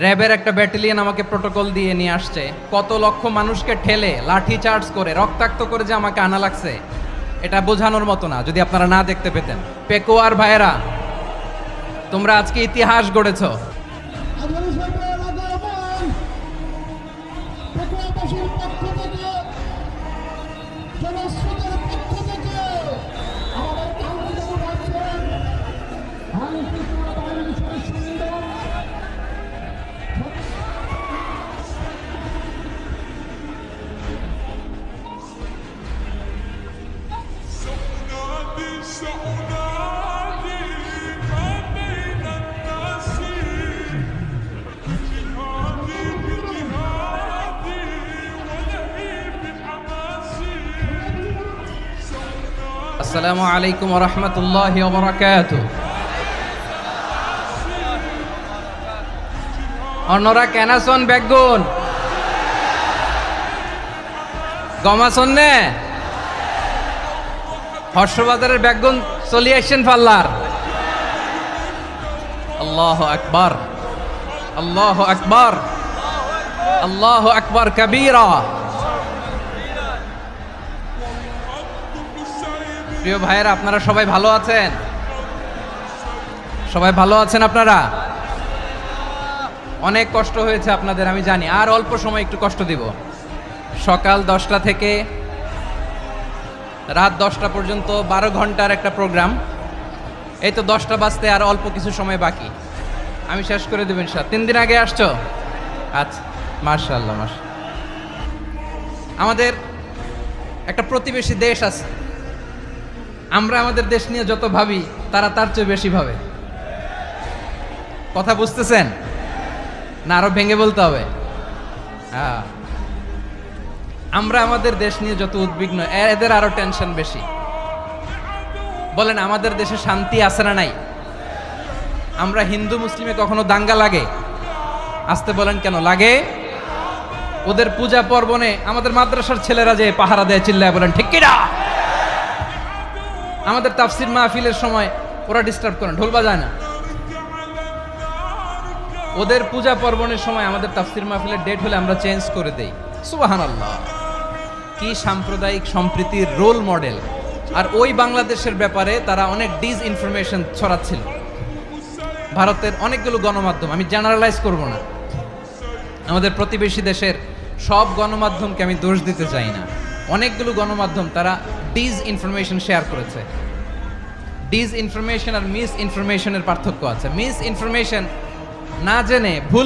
র্যাবের একটা ব্যাটালিয়ন আমাকে প্রোটোকল দিয়ে নিয়ে আসছে, কত লক্ষ মানুষকে ঠেলে লাঠি চার্জ করে রক্তাক্ত করে যে আমাকে আনা লাগছে, এটা বোঝানোর মতো না যদি আপনারা না দেখতে পেতেন। পেকুয়ার ভাইয়েরা, তোমরা আজকে ইতিহাস গড়েছো। আসসালামু আলাইকুম ওয়া রাহমাতুল্লাহি ওয়া বারাকাতুহু। অন্যরা কেন আছেন বেগুন গম আছেন নে হর্ষবাজারের বেগুন চলি আসছেন পাল্লার। আল্লাহু আকবার, আল্লাহু আকবার, আল্লাহু আকবার কাবীরা। প্রিয় ভাইয়েরা, আপনারা সবাই ভালো আছেন? সবাই ভালো আছেন? আপনারা অনেক কষ্ট হয়েছে আপনাদের, আমি জানি। আর অল্প সময় একটু কষ্ট দিব। সকাল 10টা থেকে রাত 10টা পর্যন্ত 12 ঘন্টার একটা প্রোগ্রাম। এই তো 10টা বাজতে আর অল্প কিছু সময় বাকি, আমি শেষ করে দেবেন। 3 দিন আগে আসছো? আচ্ছা, মাশাআল্লাহ মাশাআল্লাহ। আমাদের একটা প্রতিবেশী দেশ আছে, আমরা আমাদের দেশ নিয়ে যত ভাবি তারা তার চেয়ে বেশি ভাবে। কথা বুঝতেছেন না? আরো ভেঙে বলতে হবে। আমরা আমাদের দেশ নিয়ে যত উদ্বিগ্ন, এদের আরো টেনশন বেশি। বলেন, আমাদের দেশে শান্তি আছে না নাই? আমরা হিন্দু মুসলিমে কখনো দাঙ্গা লাগে? আসতে বলেন, কেন লাগে? ওদের পূজা পার্বণে আমাদের মাদ্রাসার ছেলেরা যে পাহারা দেয়, চিল্লায় বলেন ঠিক কিনা? আমাদের তাফসির মাহফিলের সময় ওরা ডিস্টার্ব করে, ঢোল বাজায় না। ওদের পূজা পার্বণের সময় আমাদের তাফসির মাহফিলের ডেট হলে আমরা চেঞ্জ করে দেই। সুবহানাল্লাহ, কি সাম্প্রদায়িক সম্প্রীতির রোল মডেল। আর ওই বাংলাদেশের ব্যাপারে তারা অনেক ডিস ইনফরমেশন ছড়াচ্ছিল। ভারতের অনেকগুলো গণমাধ্যম, আমি জেনারেলাইজ করব না, আমাদের প্রতিবেশী দেশের সব গণমাধ্যমকে আমি দোষ দিতে চাই না। অনেকগুলো গণমাধ্যম তারা ডিস ইনফরমেশন শেয়ার করেছে। ডিস ইনফরমেশন আর মিস ইনফরমেশনের পার্থক্য আছে। মিস ইনফরমেশন না জেনে ভুল